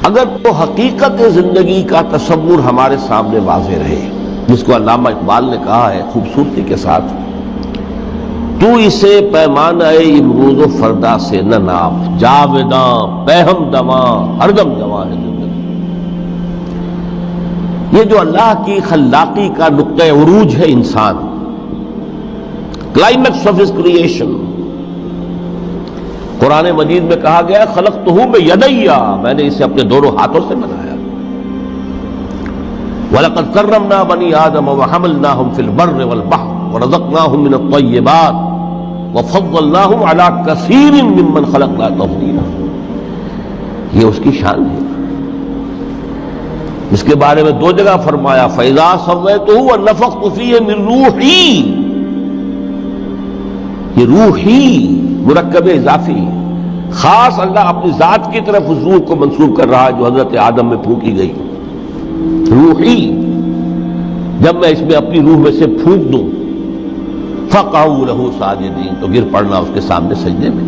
اگر تو حقیقت زندگی کا تصور ہمارے سامنے واضح رہے، جس کو علامہ اقبال نے کہا ہے خوبصورتی کے ساتھ، تو اسے پیمانہ امروز و فردا سے نہ ناپ، جاویداں پہم دواں ہر دم جواں ہے زندگی۔ یہ جو اللہ کی خلاقی کا نقطۂ عروج ہے انسان، کلائمیکس آف ہز کریشن، قرآن مجید میں کہا گیا خلقتہ بیدی، میں نے اسے اپنے دونوں ہاتھوں سے بنایا۔ وَلَقَدْ كَرَّمْنَا بَنِي آدَمَ وَحَمَلْنَاهُمْ فِي الْبَرِّ وَالْبَحْرِ وَرَزَقْنَاهُمْ مِنَ الطَّيِّبَاتِ وَفَضَّلْنَاهُمْ عَلَى كَثِيرٍ مِّمَّنْ خَلَقْنَا تَفْضِيلًا۔ یہ اس کی شان ہے، اس کے بارے میں دو جگہ فرمایا فَإِذَا سَوَّيْتُهُ وَنَفَخْتُ فِيهِ مِن رُوحِي، یہ روحی مرکب اضافی، خاص اللہ اپنی ذات کی طرف اس روح کو منسوب کر رہا ہے جو حضرت آدم میں پھونکی گئی، روحی۔ جب میں اس میں اپنی روح میں سے پھونک دوں فَقَعُوا لَهُ سَاجِدِينَ، تو گر پڑنا اس کے سامنے سجدے میں۔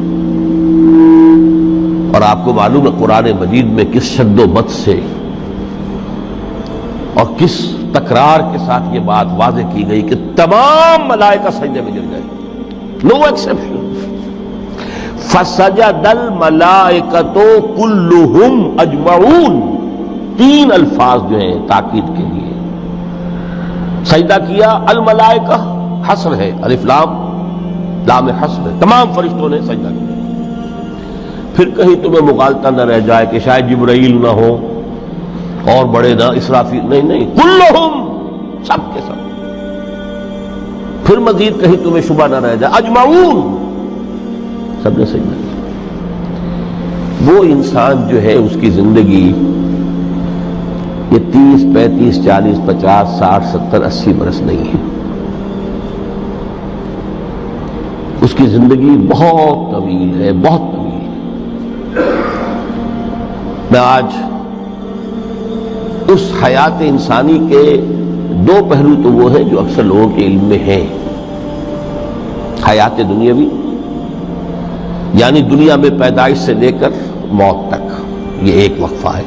اور آپ کو معلوم ہے قرآن مجید میں کس شد و بد سے اور کس تکرار کے ساتھ یہ بات واضح کی گئی کہ تمام ملائکہ سجدے میں گر گئے، نو ایکسیپشن۔ فَسَجَدَ الْمَلَائِكَةُ كُلُّهُمْ أَجْمَعُونَ، تین الفاظ جو ہیں تاکید کے لیے، سجدہ کیا الملائکہ، حصر ہے، الف لام لام حصر ہے، تمام فرشتوں نے سجدہ کیا۔ پھر کہیں تمہیں مغالطہ نہ رہ جائے کہ شاید جبرائیل نہ ہو اور بڑے نہ اسرافیل، نہیں، کلہم، سب کے سب۔ پھر مزید کہیں تمہیں شبہ نہ رہ جائے اجمعون، سب نے سجدہ کیا۔ وہ انسان جو ہے اس کی زندگی یہ 30 35 40 50 60 70 80 برس نہیں ہے، اس کی زندگی بہت طویل ہے، بہت طویل ہے۔ میں آج اس حیات انسانی کے دو پہلو تو وہ ہیں جو اکثر لوگوں کے علم میں ہیں، حیات دنیاوی یعنی دنیا میں پیدائش سے لے کر موت تک، یہ ایک وقفہ ہے۔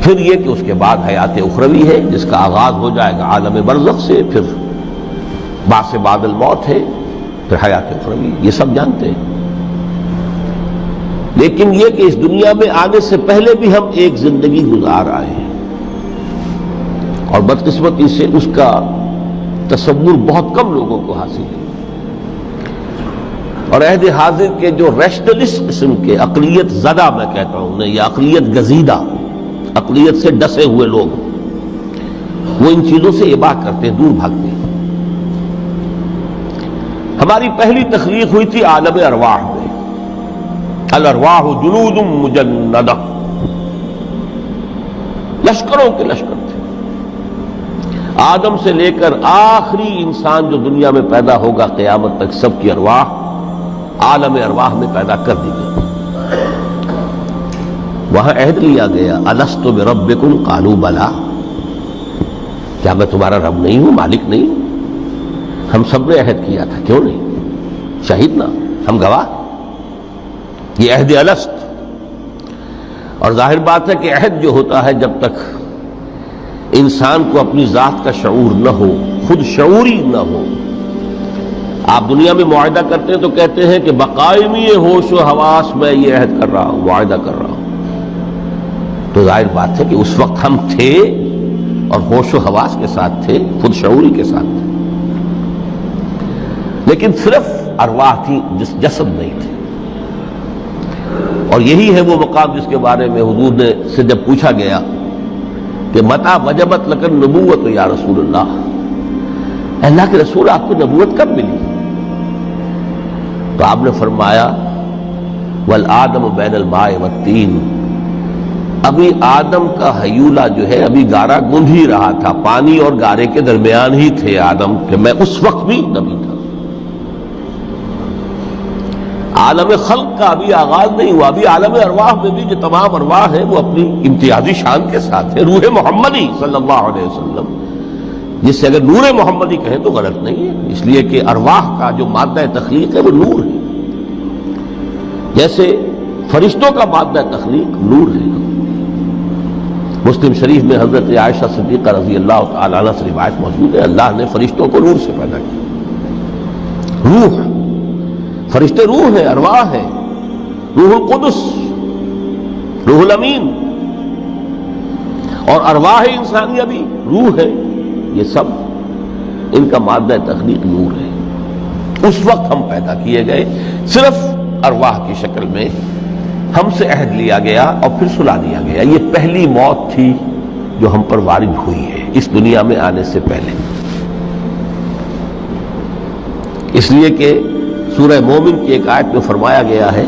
پھر یہ کہ اس کے بعد حیات اخروی ہے جس کا آغاز ہو جائے گا عالم برزخ سے، پھر بعث بعد الموت ہے، پھر حیات اخروی، یہ سب جانتے ہیں۔ لیکن یہ کہ اس دنیا میں آنے سے پہلے بھی ہم ایک زندگی گزار آئے ہیں، اور بدقسمتی سے اس کا تصور بہت کم لوگوں کو حاصل ہے۔ اور عہد حاضر کے جو ریشنلسٹ قسم کے عقلیت زدہ میں کہتا ہوں انہیں، یا عقلیت گزیدہ، عقلیت سے ڈسے ہوئے لوگ، وہ ان چیزوں سے اباع کرتے ہیں، دور بھاگتے ہیں۔ ہماری پہلی تخلیق ہوئی تھی عالم ارواح میں، الارواح جنود مجندہ، لشکروں کے لشکر تھے۔ آدم سے لے کر آخری انسان جو دنیا میں پیدا ہوگا قیامت تک، سب کی ارواح عالم ارواح میں پیدا کر دی گئی۔ وہاں عہد لیا گیا الست بربکم قالوا بلا، کیا میں تمہارا رب نہیں ہوں، مالک نہیں ہوں؟ ہم سب نے عہد کیا تھا، کیوں نہیں؟ شہید نا، ہم گواہ، یہ عہد الست۔ اور ظاہر بات ہے کہ عہد جو ہوتا ہے جب تک انسان کو اپنی ذات کا شعور نہ ہو، خود شعوری نہ ہو، آپ دنیا میں معاہدہ کرتے ہیں تو کہتے ہیں کہ بقائمی ہوش و حواس میں یہ عہد کر رہا ہوں، معاہدہ کر رہا ہوں، تو ظاہر بات ہے کہ اس وقت ہم تھے اور ہوش و حواس کے ساتھ تھے، خود شعوری کے ساتھ تھے، لیکن صرف ارواح تھی، جسد نہیں تھے۔ اور یہی ہے وہ مقام جس کے بارے میں حضور نے سے جب پوچھا گیا کہ متى وجبت لک النبوۃ یا رسول اللہ، اللہ کے رسول آپ کو نبوت کب ملی؟ تو آپ نے فرمایا والآدم بین الماء والطین، ابھی آدم کا حیولہ جو ہے ابھی گارا گوندھ ہی رہا تھا، پانی اور گارے کے درمیان ہی تھے آدم، کہ میں اس وقت بھی نبی تھا۔ عالم خلق کا ابھی آغاز نہیں ہوا، ابھی عالم ارواح میں بھی جو تمام ارواح ہیں وہ اپنی امتیازی شان کے ساتھ ہیں۔ روح محمدی صلی اللہ علیہ وسلم، جس سے اگر نور محمدی کہیں تو غلط نہیں ہے، اس لیے کہ ارواح کا جو مادہ تخلیق ہے وہ نور ہے۔ جیسے فرشتوں کا مادہ تخلیق نور ہے۔ مسلم شریف میں حضرت عائشہ صدیقہ رضی اللہ تعالی عنہ سے روایت موجود ہے، اللہ نے فرشتوں کو نور سے پیدا کیا۔ روح، فرشتے روح ہیں، ارواح ہیں، روح القدس، روح الامین، اور ارواح انسانیہ بھی روح ہے، یہ سب ان کا مادہ تخلیق نور ہے۔ اس وقت ہم پیدا کیے گئے، صرف ارواح کی شکل میں ہم سے عہد لیا گیا اور پھر سلا دیا گیا۔ یہ پہلی موت تھی جو ہم پر وارد ہوئی ہے اس دنیا میں آنے سے پہلے، اس لیے کہ سورہ مومن کی ایک آیت میں فرمایا گیا ہے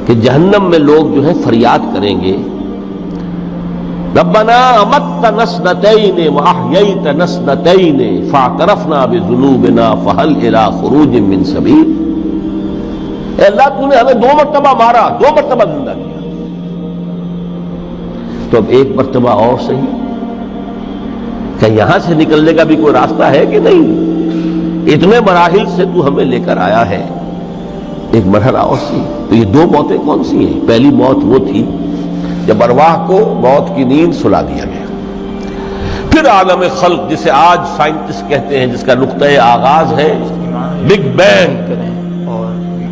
کہ جہنم میں لوگ جو ہے فریاد کریں گے، ربنا امتنا اثنتین واحییتنا اثنتین فاعترفنا بذنوبنا فهل الی خروج من سبیل۔ اے اللہ تو نے ہمیں 2 مرتبہ مارا، 2 مرتبہ زندہ کیا، تو اب 1 مرتبہ اور صحیح، کہ یہاں سے نکلنے کا بھی کوئی راستہ ہے کہ نہیں؟ اتنے مراحل سے تو ہمیں لے کر آیا ہے، ایک مرحلہ اور سی۔ تو یہ 2 موتیں کون سی ہیں؟ پہلی موت وہ تھی جب ارواح کو موت کی نیند سلا دیا گیا۔ پھر عالم خلق، جسے آج سائنٹسٹ کہتے ہیں، جس کا نقطۂ آغاز ہے بگ بینگ،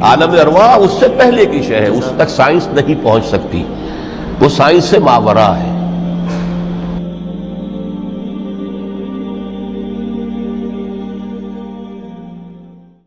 عالم ارواح اس سے پہلے کی شے ہے، اس تک سائنس نہیں پہنچ سکتی، وہ سائنس سے ماوراء ہے۔